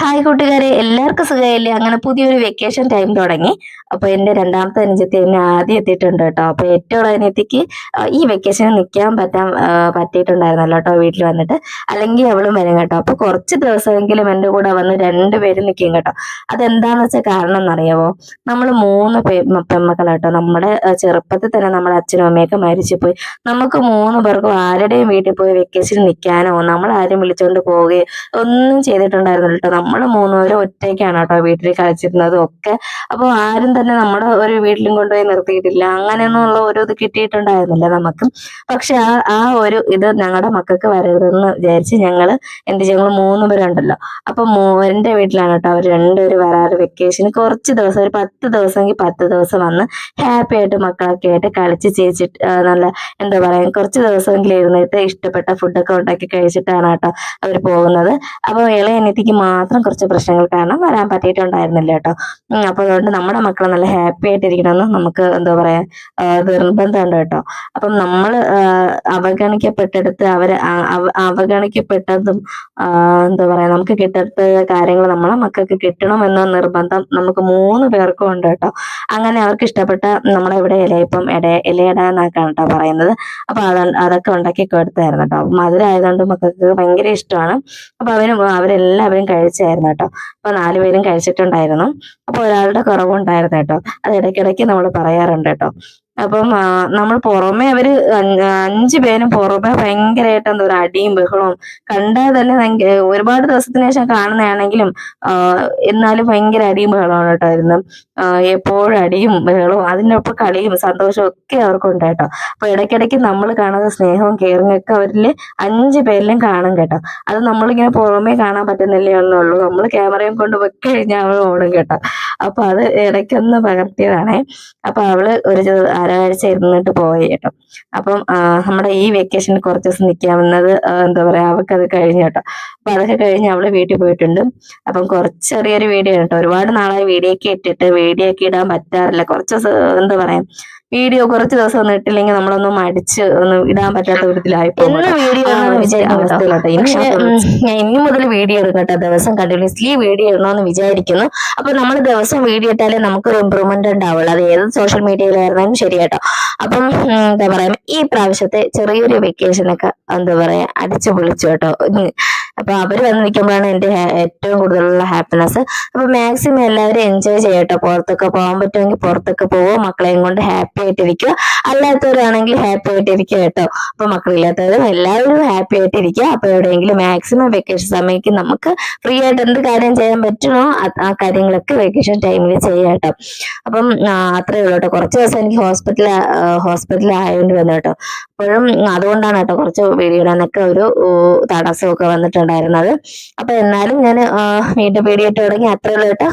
Hi കൂട്ടുകാരെ, എല്ലാവർക്കും സുഖമായില്ലേ? അങ്ങനെ പുതിയൊരു വെക്കേഷൻ ടൈം തുടങ്ങി. അപ്പൊ എന്റെ രണ്ടാമത്തെ അനുജത്തി എന്നെ ആദ്യം എത്തിയിട്ടുണ്ട് കേട്ടോ. അപ്പൊ ഏറ്റവും ഉള്ള അനിയത്തിക്ക് ഈ വെക്കേഷൻ നിൽക്കാൻ പറ്റിയിട്ടുണ്ടായിരുന്നല്ലോ കേട്ടോ വീട്ടിൽ വന്നിട്ട്. അല്ലെങ്കിൽ അവളും വരും കേട്ടോ. അപ്പൊ കുറച്ച് ദിവസമെങ്കിലും എൻ്റെ കൂടെ വന്ന് രണ്ടുപേരും നിൽക്കും കേട്ടോ. അതെന്താന്ന് വെച്ചാൽ കാരണം എന്നറിയാവോ? നമ്മൾ മൂന്ന് പെമ്മക്കളാട്ടോ. നമ്മുടെ ചെറുപ്പത്തിൽ തന്നെ നമ്മുടെ അച്ഛനും അമ്മയൊക്കെ മരിച്ചു പോയി. നമുക്ക് മൂന്ന് പേർക്കും ആരുടെയും വീട്ടിൽ പോയി വെക്കേഷൻ നിൽക്കാനോ നമ്മൾ ആരും വിളിച്ചോണ്ട് പോവുകയോ ഒന്നും ചെയ്തിട്ടുണ്ടായിരുന്നില്ല കേട്ടോ. നമ്മൾ മൂന്നുപേരും ഒറ്റയ്ക്കാണ് കേട്ടോ വീട്ടിൽ കളിച്ചിരുന്നതും ഒക്കെ. അപ്പോൾ ആരും തന്നെ നമ്മുടെ ഒരു വീട്ടിലും കൊണ്ടുപോയി നിർത്തിയിട്ടില്ല. അങ്ങനെയൊന്നുള്ള ഒരു ഇത് കിട്ടിയിട്ടുണ്ടായിരുന്നില്ല നമുക്ക്. പക്ഷെ ആ ഒരു ഇത് ഞങ്ങളുടെ മക്കൾക്ക് വരരുതെന്ന് വിചാരിച്ച് ഞങ്ങൾ മൂന്ന് പേരുണ്ടല്ലോ. അപ്പൊ എൻ്റെ വീട്ടിലാണ് കേട്ടോ അവർ രണ്ടുപേരും വരാറ് വെക്കേഷന്. കുറച്ച് ദിവസം, ഒരു 10 ദിവസമെങ്കിൽ 10 ദിവസം വന്ന് ഹാപ്പി ആയിട്ട് മക്കളൊക്കെ ആയിട്ട് കളിച്ച് ചേച്ചിട്ട് നല്ല എന്താ പറയാ കുറച്ച് ദിവസമെങ്കിലും ഇരുന്നിട്ട് ഇഷ്ടപ്പെട്ട ഫുഡൊക്കെ ഉണ്ടാക്കി കഴിച്ചിട്ടാണ് കേട്ടോ അവർ പോകുന്നത്. അപ്പോൾ ഇളയ അനിയത്തിക്ക് മാത്രം കുറച്ച് പ്രശ്നങ്ങൾ കാരണം വരാൻ പറ്റിയിട്ടുണ്ടായിരുന്നില്ല കേട്ടോ. അപ്പോൾ അതുകൊണ്ട് നമ്മുടെ മക്കൾ നല്ല ഹാപ്പി ആയിട്ടിരിക്കണമെന്ന് നമുക്ക് എന്താ പറയാ നിർബന്ധമുണ്ട് കേട്ടോ. അപ്പം നമ്മൾ അവഗണിക്കപ്പെട്ടെടുത്ത് അവഗണിക്കപ്പെട്ടതും എന്താ പറയാ നമുക്ക് കിട്ടാത്ത കാര്യങ്ങൾ നമ്മളെ മക്കൾക്ക് കിട്ടണമെന്ന നിർബന്ധം നമുക്ക് മൂന്ന് പേർക്കും ഉണ്ട് കേട്ടോ. അങ്ങനെ അവർക്ക് ഇഷ്ടപ്പെട്ട നമ്മളിവിടെ ഇലയട എന്നൊക്കെയാണ് കേട്ടോ പറയുന്നത്. അപ്പൊ അതൊക്കെ ഉണ്ടാക്കി കൊടുത്തായിരുന്നു കേട്ടോ. മധുരമായതുകൊണ്ട് മക്കൾക്ക് ഭയങ്കര ഇഷ്ടമാണ്. അപ്പൊ അവരെല്ലാവരും കഴിച്ചായിരുന്നു കേട്ടോ. അപ്പൊ 4 പേരും കഴിച്ചിട്ടുണ്ടായിരുന്നു. അപ്പൊ ഒരാളുടെ കുറവുണ്ടായിരുന്നു കേട്ടോ. അത് ഇടയ്ക്കിടയ്ക്ക് നമ്മൾ പറയാറുണ്ട് കേട്ടോ. അപ്പം നമ്മൾ പുറമെ 5 പേരും പുറമെ ഭയങ്കരമായിട്ട് എന്താ പറയുക അടിയും ബഹളവും കണ്ടാൽ തന്നെ ഒരുപാട് ദിവസത്തിന് ശേഷം കാണുന്നതാണെങ്കിലും എന്നാലും ഭയങ്കര അടിയും ബഹളമാണ് കേട്ടോ ഇരുന്ന്. എപ്പോഴും അടിയും ബഹളവും അതിനൊപ്പം കളിയും സന്തോഷവും ഒക്കെ അവർക്കുണ്ട് കേട്ടോ. അപ്പൊ ഇടയ്ക്കിടയ്ക്ക് നമ്മൾ കാണുന്ന സ്നേഹവും കെയറിങ്ങും ഒക്കെ അവരിൽ 5 പേരിലും കാണും കേട്ടോ. അത് നമ്മളിങ്ങനെ പുറമേ കാണാൻ പറ്റുന്നില്ലേ എന്നുള്ളൂ. നമ്മൾ ക്യാമറയും കൊണ്ട് വെക്ക് കഴിഞ്ഞാൽ അവൾ ഓടും കേട്ടോ. അപ്പൊ അത് ഇടയ്ക്കൊന്ന് പകർത്തിയതാണേ. അപ്പൊ അവള് ഒരാഴ്ച ഇരുന്നിട്ട് പോയി കേട്ടോ. അപ്പം നമ്മുടെ ഈ വെക്കേഷന് കുറച്ച് ദിവസം നിൽക്കാവുന്നത് എന്താ പറയാ അവൾക്കത് കഴിഞ്ഞു കേട്ടോ. അപ്പൊ അതൊക്കെ കഴിഞ്ഞ് അവള് വീട്ടിൽ പോയിട്ടുണ്ട്. അപ്പം കുറച്ച് ചെറിയൊരു വീഡിയോ കേട്ടോ. ഒരുപാട് നാളായി വീഡിയോ ഒക്കെ ഇടാൻ പറ്റാറില്ല. കുറച്ച് എന്താ പറയാ വീഡിയോ കുറച്ച് ദിവസം ഒന്നും ഇട്ടില്ലെങ്കിൽ നമ്മളൊന്ന് മടിച്ച് ഒന്ന് ഇടാൻ പറ്റാത്ത വിധത്തിലായി അവസ്ഥയിലോട്ടെ. ഞാൻ ഇനി മുതൽ വീഡിയോ ഇടും കേട്ടോ. ദിവസം കണ്ടിന്യൂസ്ലി വീഡിയോ ഇടണമെന്ന് വിചാരിക്കുന്നു. അപ്പൊ നമ്മൾ ദിവസം വീഡിയോ ഇട്ടാലേ നമുക്കൊരു ഇമ്പ്രൂവ്മെന്റ് ഉണ്ടാവുള്ളൂ. അത് ഏത് സോഷ്യൽ മീഡിയയിലായിരുന്നാലും ശരി കേട്ടോ. അപ്പം എന്താ പറയാ ഈ പ്രാവശ്യത്തെ ചെറിയൊരു വെക്കേഷനൊക്കെ എന്താ പറയാ അടിച്ചു പൊളിച്ചു കേട്ടോ. അപ്പൊ അവര് വന്ന് നിൽക്കുമ്പോഴാണ് എൻ്റെ ഏറ്റവും കൂടുതലുള്ള ഹാപ്പിനെസ്. അപ്പൊ മാക്സിമം എല്ലാവരും എൻജോയ് ചെയ്യട്ടോ. പുറത്തൊക്കെ പോകാൻ പറ്റുമെങ്കിൽ പുറത്തൊക്കെ പോവുക. മക്കളെയും കൊണ്ട് ഹാപ്പി ആയിട്ടിരിക്കുക. അല്ലാത്തവരാണെങ്കിൽ ഹാപ്പി ആയിട്ടിരിക്കുക കേട്ടോ. അപ്പൊ മക്കളില്ലാത്തവരും എല്ലാവരും ഹാപ്പി ആയിട്ടിരിക്കുക. അപ്പൊ എവിടെയെങ്കിലും മാക്സിമം വെക്കേഷൻ സമയത്ത് നമുക്ക് ഫ്രീ ആയിട്ട് എന്ത് കാര്യം ചെയ്യാൻ പറ്റുമോ ആ കാര്യങ്ങളൊക്കെ വെക്കേഷൻ ടൈമിൽ ചെയ്യാം കേട്ടോ. അപ്പം അത്രേ ഉള്ളൂ കേട്ടോ. കുറച്ച് ദിവസം എനിക്ക് ഹോസ്പിറ്റലിൽ ആയതുകൊണ്ട് വന്നു കേട്ടോ. അപ്പോഴും അതുകൊണ്ടാണ് കേട്ടോ കുറച്ച് വീഡിയോ ഇടാനൊക്കെ ഒരു തടസ്സമൊക്കെ വന്നിട്ടുണ്ടായിരുന്നത്. അപ്പൊ എന്നാലും ഞാൻ വീണ്ടും വീഡിയോ ഇട്ട് തുടങ്ങി. അത്രേ ഉള്ളൂ കേട്ടോ.